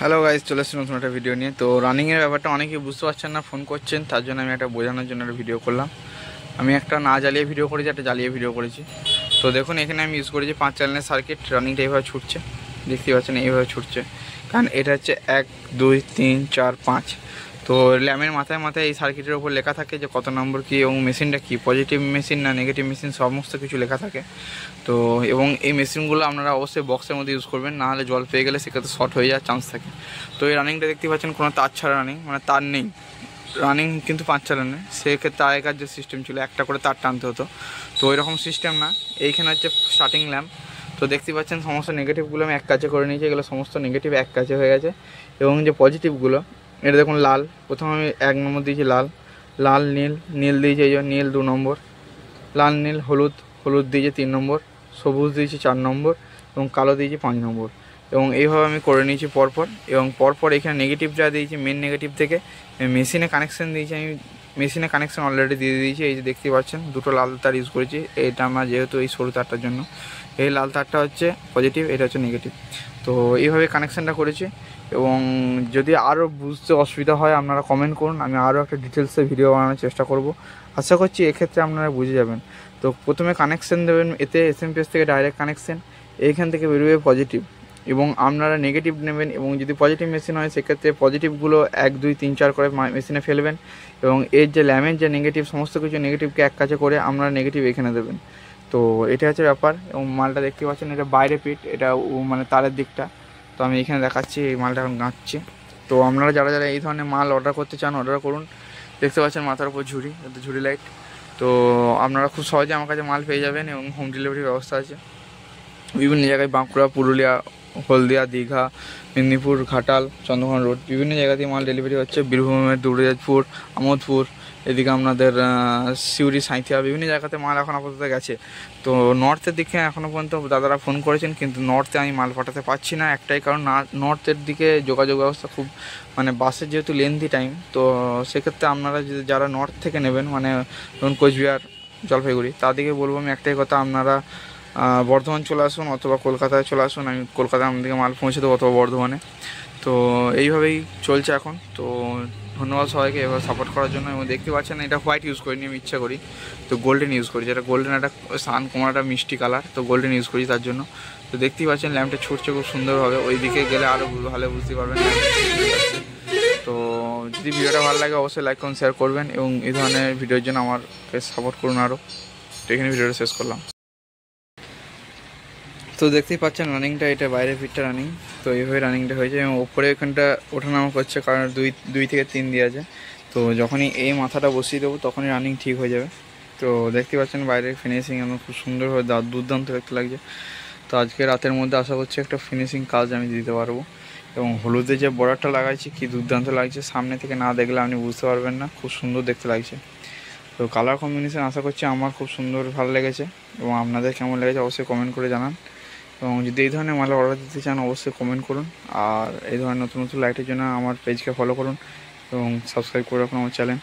Hello guys, চলে এসেছি নতুন একটা ভিডিও নিয়ে। তো রানিংয়ের ব্যাপারটা অনেকেই বুঝতে পারছেন না, ফোন করছেন, তার জন্য আমি একটা বোঝানোর জন্য একটা ভিডিও করলাম। আমি একটা না জ্বালিয়ে ভিডিও করেছি, একটা জ্বালিয়ে ভিডিও করেছি। তো দেখুন, এখানে আমি ইউজ করেছি 5 চ্যানেলের সার্কিট। রানিংটা এইভাবে ছুটছে, দেখতে পাচ্ছেন এইভাবে ছুটছে, কারণ এটা হচ্ছে 1 2 3 4 5। তো ল্যামের মাথায় মাথায় এই সার্কিটের ওপর লেখা থাকে যে কত নম্বর কী এবং মেশিনটা কী, পজিটিভ মেশিন না নেগেটিভ মেশিন, সমস্ত কিছু লেখা থাকে। তো এবং এই মেশিনগুলো আপনারা অবশ্যই বক্সের মধ্যে ইউজ করবেন, না হলে জল পেয়ে গেলে সেক্ষেত্রে শর্ট হয়ে যাওয়ার চান্স থাকে। তো এই রানিংটা দেখতে পাচ্ছেন কোনো তার ছাড়া রানিং, মানে তার নেই রানিং, কিন্তু 5 চালানে। সেক্ষেত্রে আগেকার যে সিস্টেম ছিল একটা করে তার টানতে হতো, তো ওই রকম সিস্টেম না। এইখানে হচ্ছে স্টার্টিং ল্যাম্প। তো দেখতে পাচ্ছেন সমস্ত নেগেটিভগুলো আমি এক কাছে করে নিয়েছি, এগুলো সমস্ত নেগেটিভ এক কাছে হয়ে গেছে। এবং যে পজিটিভগুলো, এটা দেখুন লাল, প্রথমে আমি 1 নম্বর দিয়েছি লাল, লাল নীল, নীল দিয়েছি এই যে নীল 2 নম্বর, লাল নীল হলুদ, হলুদ দিয়েছি 3 নম্বর, সবুজ দিয়েছি 4 নম্বর এবং কালো দিয়েছি 5 নম্বর। এবং এইভাবে আমি করে নিয়েছি পরপর। এবং পরপর এখানে নেগেটিভটা দিয়েছি মেন নেগেটিভ থেকে মেশিনে কানেকশান দিয়েছি। আমি মেশিনে কানেকশান অলরেডি দিয়ে দিয়েছি, এই যে দেখতে পাচ্ছেন দুটো লাল তার ইউজ করেছি। এটা আমার যেহেতু এই সরু তারটার জন্য, এই লাল তারটা হচ্ছে পজিটিভ, এটা হচ্ছে নেগেটিভ। তো এইভাবে কানেকশানটা করেছি। এবং যদি আরও বুঝতে অসুবিধা হয় আপনারা কমেন্ট করুন, আমি আরও একটা ডিটেলসে ভিডিও বানানোর চেষ্টা করব। আশা করছি এক্ষেত্রে আপনারা বুঝে যাবেন। তো প্রথমে কানেকশান দেবেন, এতে এসএমপিএস থেকে ডাইরেক্ট কানেকশান, এইখান থেকে বেরোবে পজিটিভ, এবং আপনারা নেগেটিভ নেবেন। এবং যদি পজিটিভ মেশিন হয় সেক্ষেত্রে পজিটিভগুলো 1 2 3 4 করে মেশিনে ফেলবেন। এবং এর যে ল্যামের যে নেগেটিভ, সমস্ত কিছু নেগেটিভকে এক কাছে করে আপনারা নেগেটিভ এখানে দেবেন। তো এটা হচ্ছে ব্যাপার। এবং মালটা দেখতে পাচ্ছেন, এটা বাইরে পিট, এটা মানে তারের দিকটা। তো আমি এখানে দেখাচ্ছি, এই মালটা এখন গাঁচ্ছি। তো আপনারা যারা যারা এই ধরনের মাল অর্ডার করতে চান অর্ডার করুন। দেখতে পাচ্ছেন মাথার উপর ঝুড়ি, এটা ঝুড়ি লাইট। তো আপনারা খুব সহজে আমার কাছে মাল পেয়ে যাবেন এবং হোম ডেলিভারির ব্যবস্থা আছে বিভিন্ন জায়গায়, বাঁকুড়া, পুরুলিয়া, হলদিয়া, দীঘা, মেদিনীপুর, ঘাটাল, চন্দ্রকোনা রোড, বিভিন্ন জায়গাতেই মাল ডেলিভারি হচ্ছে। বীরভূমের দুর্গাপুর, আমোদপুর, এদিকে আপনাদের সিউড়ি, সাঁইথিয়া, বিভিন্ন জায়গাতে মাল এখন আপাতত গেছে। তো নর্থের দিকে এখনও পর্যন্ত দাদারা ফোন করেছেন, কিন্তু নর্থে আমি মাল পাঠাতে পারছি না, একটাই কারণ, না নর্থের দিকে যোগাযোগ ব্যবস্থা খুব, মানে বাসের যেহেতু লেন্থি টাইম। তো সেক্ষেত্রে আপনারা যদি যারা নর্থ থেকে নেবেন, মানে ধরুন কোচবিহার, জলপাইগুড়ি, তাদেরকে বলবো আমি একটাই কথা, আপনারা বর্ধমান চলে আসুন অথবা কলকাতায় চলে আসুন। আমি কলকাতায় আপনাদেরকে মাল পৌঁছে দেবো, অথবা বর্ধমানে। তো এইভাবেই চলছে এখন। তো ধন্যবাদ সবাইকে এভাবে সাপোর্ট করার জন্য। এবং দেখতে পাচ্ছেন এটা হোয়াইট ইউজ করিনি, আমি ইচ্ছা করি তো গোল্ডেন ইউজ করি, যেটা গোল্ডেন একটা সান কোমরাটা মিষ্টি কালার, তো গোল্ডেন ইউজ করি তার জন্য। তো দেখতেই পাচ্ছেন ল্যাম্পটা ছুটছে খুব সুন্দরভাবে, ওই দিকে গেলে আরও ভালো বুঝতে পারবেন। তো যদি ভিডিওটা ভালো লাগে অবশ্যই লাইক করুন, শেয়ার করবেন এবং এই ধরনের ভিডিওর জন্য আমাকে সাপোর্ট করুন আরও। তো এখানে ভিডিওটা শেষ করলাম। তো দেখতেই পাচ্ছেন রানিংটা, এটা বাইরে ফিটটা রানিং। তো এইভাবে রানিংটা হয়েছে এবং ওপরে এখানটা ওঠানামা করছে, কারণ 2 থেকে 3 দিয়ে আছে। তো যখনই এই মাথাটা বসিয়ে দেবো তখনই রানিং ঠিক হয়ে যাবে। তো দেখতে পাচ্ছেন বাইরের ফিনিশিং আমার খুব সুন্দরভাবে দুর্দান্ত দেখতে লাগছে। তো আজকে রাতের মধ্যে আশা করছি একটা ফিনিশিং কাজ আমি দিতে পারবো। এবং হলুদে যে বর্ডারটা লাগাইছি কি দুর্দান্ত লাগছে, সামনে থেকে না দেখলে আপনি বুঝতে পারবেন না, খুব সুন্দর দেখতে লাগছে। তো কালার কম্বিনেশন আশা করছি আমার খুব সুন্দর ভালো লেগেছে, এবং আপনাদের কেমন লেগেছে অবশ্যই কমেন্ট করে জানান। এবং যদি এই ধরনের মাল অর্ডার দিতে চান অবশ্যই কমেন্ট করুন। আর এই ধরনের নতুন নতুন লাইটের জন্য আমার পেজকে ফলো করুন এবং সাবস্ক্রাইব করে রাখুন আমার চ্যানেল।